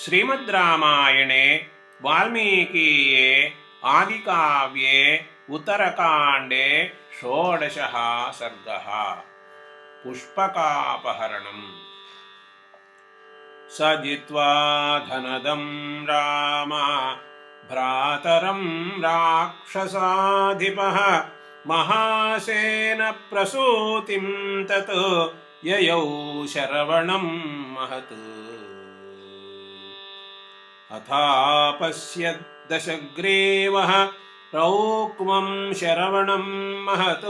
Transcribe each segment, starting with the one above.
श्रीमद्रामायणे वाल्मीकीये आदिकाव्ये उत्तरकाण्डे षोडशः सर्गः। पुष्पकापहरणम्। स जित्वा धनदं राम भ्रातरं राक्षसाधिपः महासेन प्रसूतिं तत् ययौ शरवणं महत्। अथापश्यद् दशग्रीवः रौक्मं शरवणं महत्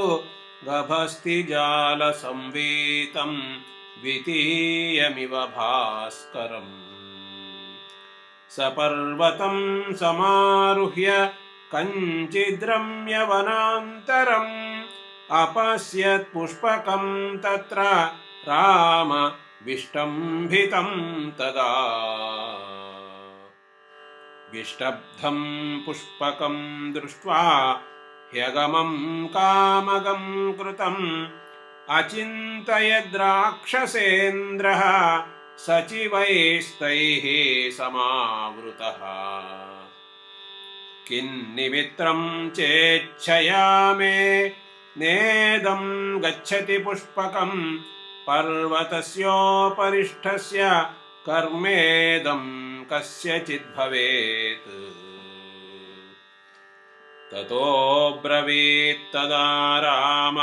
गभस्तिजालसंवीतं द्वितीयमिव भास्करम्। सपर्वतं समारुह्य कञ्चिद्रम्यवनान्तरम् अपश्यत् पुष्पकं तत्र राम विष्टम्भितं तदा। विष्टब्धं पुष्पकं दृष्ट्वा ह्यगमं कामगं कृतम् अचिन्तयद्राक्षसेन्द्रः सचिवैस्तैः समावृतः। किन्निमित्रं चेच्छया मे नेदं गच्छति पुष्पकं पर्वतस्योपरिष्ठस्य कर्मेदं कस्यचित् भवेत्। ततो ब्रवीत्तदा राम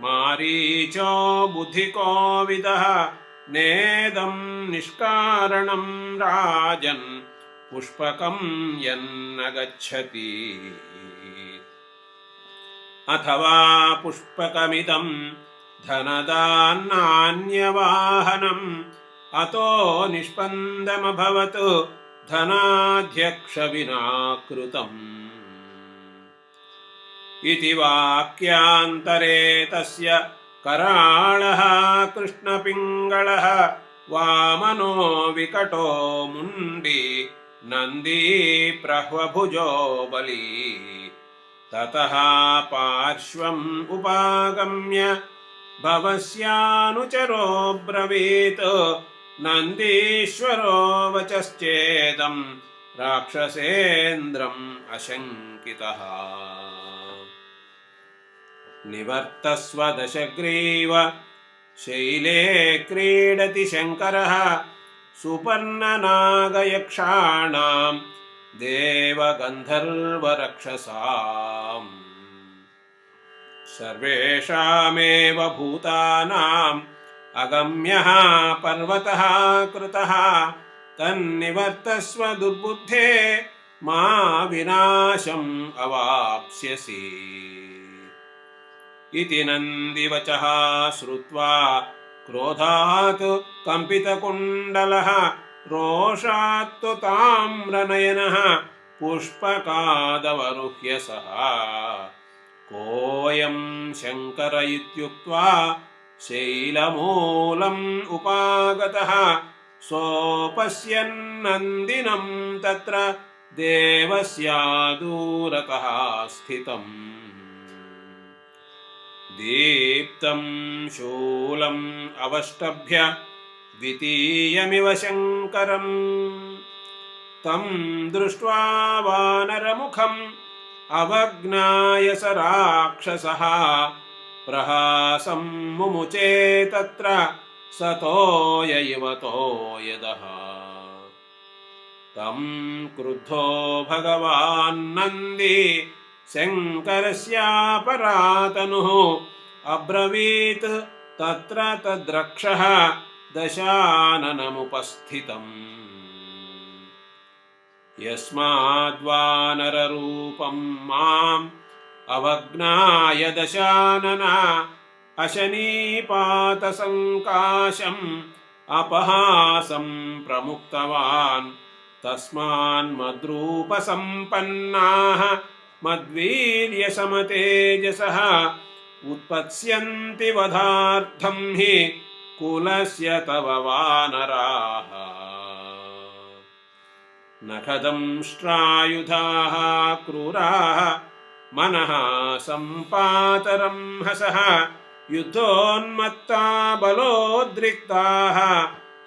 मारीचो बुद्धिकोविदः नेदं निष्कारणं राजन् पुष्पकं यन्न गच्छति। अथवा पुष्पकमिदं धनदान्नान्यवाहनम् अतो निष्पन्दमभवत् धनाध्यक्षविना कृतम्। इति वाक्यान्तरे तस्य कराळः कृष्णपिङ्गळः वामनो विकटो मुण्डी नन्दी प्रह्वभुजो बली। ततः पार्श्वम् उपागम्य भवस्यानुचरो ब्रवीत् नन्दीश्वरो वचश्चेदं राक्षसेन्द्रम् अशङ्कितः। निवर्तस्व दशग्रीव शैले क्रीडति शङ्करः सुपर्णनागयक्षाणां देवगन्धर्वरक्षसाम्। सर्वेषामेव भूतानाम् अगम्यः पर्वतः कृतः तन्निवर्तस्व दुर्बुद्धे मा विनाशम् अवाप्स्यसि। इति नन्दिवचः श्रुत्वा क्रोधात् कम्पितकुण्डलः रोषात्तु ताम्रनयनः पुष्पकादवरुह्य सः। कोऽयं शङ्कर इत्युक्त्वा शैलमूलम् उपागतः सोपश्यन्नन्दिनं तत्र देवस्यादूरतः स्थितम्। दीप्तं शूलम् अवष्टभ्य द्वितीयमिव शङ्करम् तं दृष्ट्वा वानरमुखम् अवज्ञाय स राक्षसः प्रहासं मुमुचे तत्र सतोय इव तोयदः। तं क्रुद्धो भगवान् नन्दी शङ्करस्यापरातनुः अब्रवीत् तत्र तद्रक्षः दशाननमुपस्थितम्। यस्माद्वानररूपं माम् अवज्ञाय दशानन अशनीपातसङ्काशम् अपहासं प्रमुक्तवान् तस्मान्मद्रूपसम्पन्नाः मद्वीर्यसमतेजसः उत्पत्स्यन्ति वधार्थं हि कुलस्य तव वानराः। नखदंष्ट्रायुधाः क्रूराः मनः सम्पातरं हसः युद्धोन्मत्ता बलोद्रिक्ताः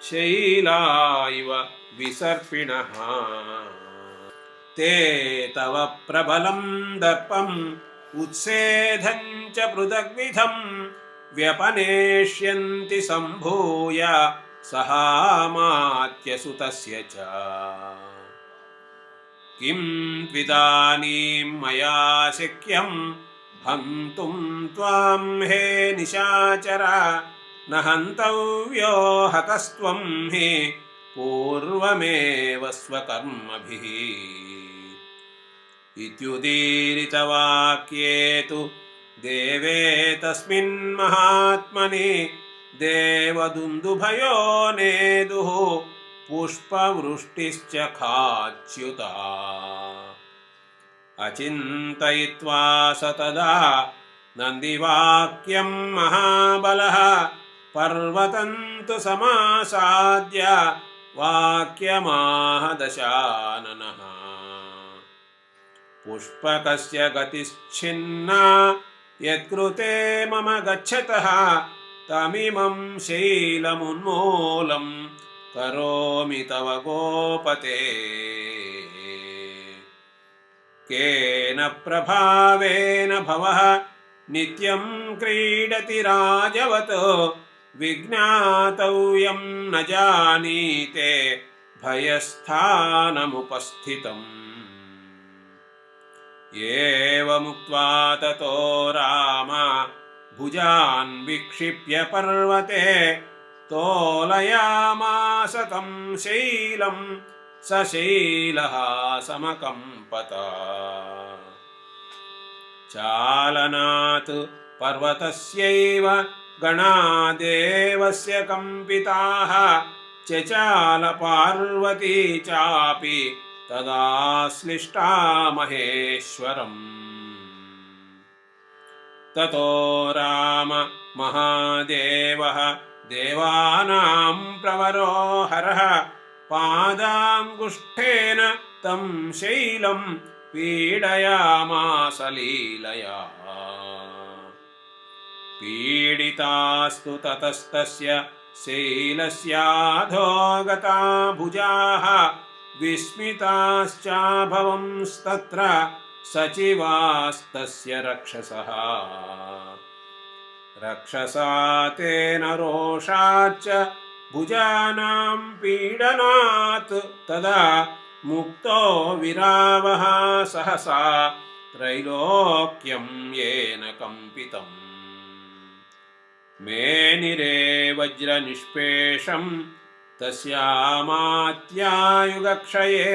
शैला इव विसर्पिणः ते तव प्रबलं दर्पम् उत्सेधं च पृथग्विधं व्यपनेष्यन्ति सम्भूय सहामात्यसुतस्य च किं त्विदानीं मया शक्यं हन्तुं त्वां हे निशाचर न हन्तव्यो हतस्त्वं हि पूर्वमेव स्वकर्मभिः इत्युदीरितवाक्ये तु देवे तस्मिन् महात्मनि देवदुन्दुभयो नेदुः पुष्पवृष्टिश्च खाच्युता अचिन्तयित्वा स तदा नन्दिवाक्यं महाबलः पर्वतं तु समासाद्य वाक्यमाह दशाननः पुष्पकस्य गतिश्छिन्ना यत्कृते मम गच्छतः तमिमं शैलमुन्मूलं करोमि तव गोपते केन प्रभावेन भवः नित्यं क्रीडति राजवत् विज्ञातव्यं न जानीते भयस्थानमुपस्थितम् एवमुक्त्वा ततो राम भुजान् विक्षिप्य पर्वते तोलयामास तं शैलं स शैलः समकम्पत चालनात् पर्वतस्यैव गणा देवस्य कम्पिताः चचाल पार्वती चापि तदा श्लिष्टा महेश्वरम् ततो राम महादेवः देवानां प्रवरो हरः पादाङ्गुष्ठेन तं शैलं पीडयामास लीलया पीडितास्तु ततस्तस्य शैलस्याधो गता भुजाः विस्मिताश्चाभवंस्तत्र सचिवास्तस्य रक्षसः रक्षसा तेन रोषाच्च भुजानां पीडनात् तदा मुक्तो विरावः सहसा त्रैलोक्यं येन कम्पितम् मेनिरे वज्रनिष्पेषं तस्यामात्यायुगक्षये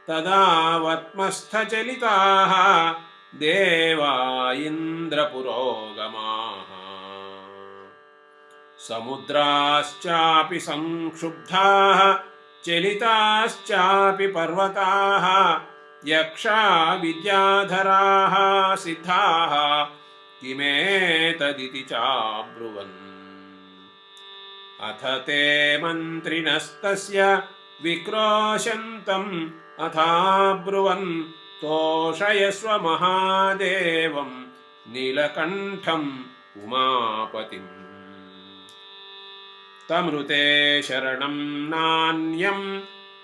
तदा वत्मस्थचलिताः देवा इन्द्रपुरोगमाः समुद्राश्चापि संक्षुब्धाः चलिताश्चापि पर्वताः यक्षा विद्याधराः सिद्धाः किमेतदिति चाब्रुवन् अथ ते मन्त्रिणस्तस्य विक्रोशन्तम् अथाब्रुवन् तोषयस्व महादेवं नीलकण्ठम् उमापतिम् तमृते शरणं नान्यं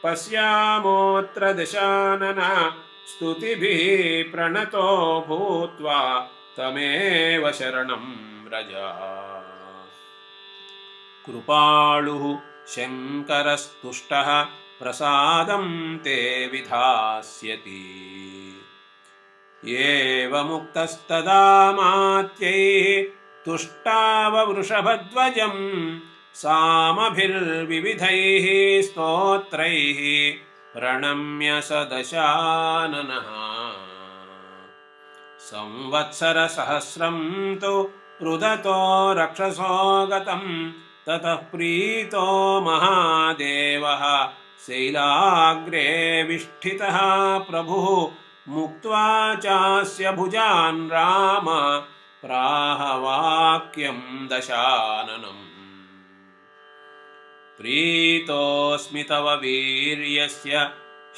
पश्यामोऽत्र दशानन स्तुतिभिः प्रणतो भूत्वा तमेव शरणं व्रज कृपालुः शङ्करस्तुष्टः प्रसादं ते विधास्यति एवमुक्तस्तदा मात्यैः तुष्टाववृषभध्वजं सामभिर्विविधैः स्तोत्रैः प्रणम्य स दशाननः संवत्सरसहस्रं तु रुदतो रक्षसो गतं ततः प्रीतो महादेवः शैलाग्रे विष्ठितः प्रभुः मुक्त्वा चास्य भुजान् राम प्राहवाक्यं दशाननम् प्रीतोऽस्मि तव वीर्यस्य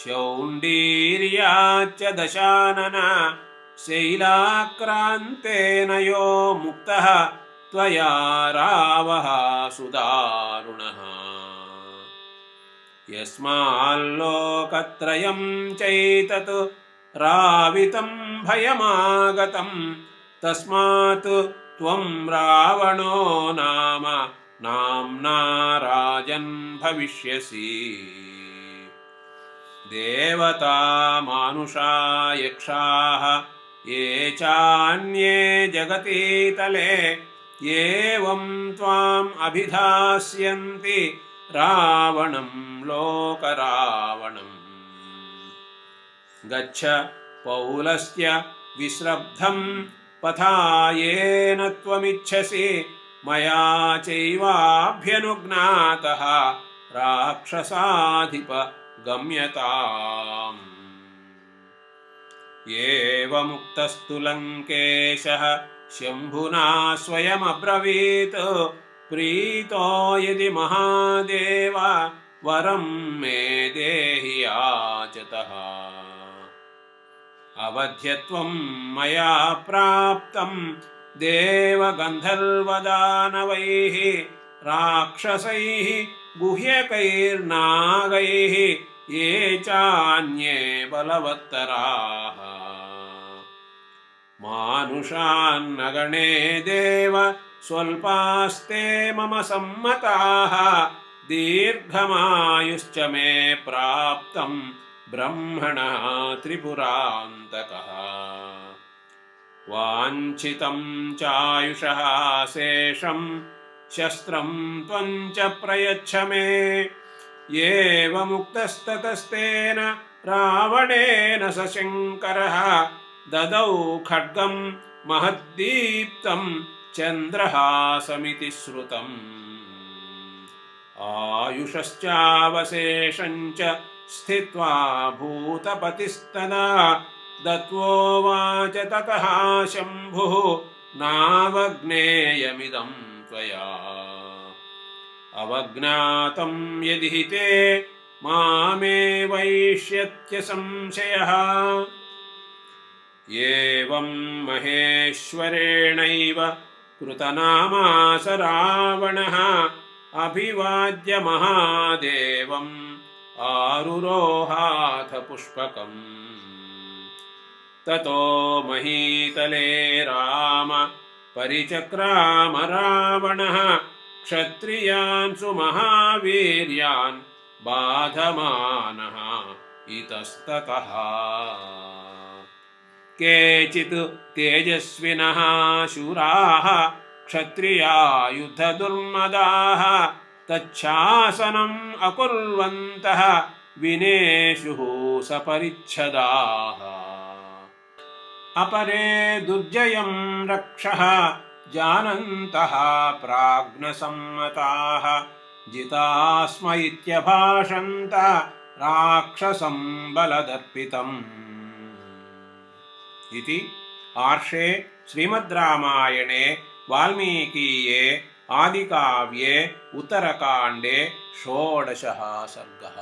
शौण्डीर्याच्च दशानन शैलाक्रान्तेन यो मुक्तः त्वया रावः सुदारुणः यस्माल्लोकत्रयं चैतत् रावितं भयमागतं तस्मात् त्वं रावणो नाम नाम्ना राजन् भविष्यसि। देवता मानुषा यक्षाः ये चान्ये जगतीतले एवं त्वाम् अभिधास्यन्ति रावणं लोकरावणम्। गच्छ पौलस्त्य विश्रब्धं पथायेन त्वमिच्छसि मया चैवाभ्यनुज्ञातः राक्षसाधिप गम्यताम्। एवमुक्तस्तु लङ्केशः शम्भुना स्वयमब्रवीत् प्रीतो यदि महादेव वरं मे देहि याचतः। अवध्यत्वं मया प्राप्तं देवगन्धर्वदानवैः राक्षसैः गुह्यकैर्नागैः ये चान्ये बलवत्तराः। मानुषान्नगणे देव स्वल्पास्ते मम सम्मताः दीर्घमायुश्च मे प्राप्तं ब्रह्मणः त्रिपुरान्तकः। वाञ्छितं चायुषः शेषं शस्त्रं त्वं च प्रयच्छ मे। एवमुक्तस्ततस्तेन रावणेन सशङ्करः ददौ खड्गं महद्दीप्तं चन्द्रहासमिति श्रुतम्। आयुषश्चावशेषं च स्थित्वा भूतपतिस्तदा दत्वोवाच ततः शम्भुः नावज्ञेयमिदं त्वया। अवज्ञातं यदि हि ते मामेवैष्यत्य संशयः। एवं महेश्वरेणैव कृतनामास रावणः अभिवाद्य महादेवम् आरुरोहाथ पुष्पकम्। ततो महीतले राम परिचक्राम रावणः क्षत्रियान् सुमहावीर्यान् बाधमानः इतस्ततः। केचित् तेजस्विनः शूराः क्षत्रिया युद्धदुर्मदाः तच्छासनम् अकुर्वन्तः विनेशुः सपरिच्छदाः। अपरे दुर्जयं रक्षः जानन्तः प्राज्ञसम्मताः जितास्म इत्यभाषन्त राक्षसं बलदर्पितम्। इति आर्षे श्रीमद्रामायणे वाल्मीकीये आदिकाव्ये उत्तरकाण्डे 16 सर्गः।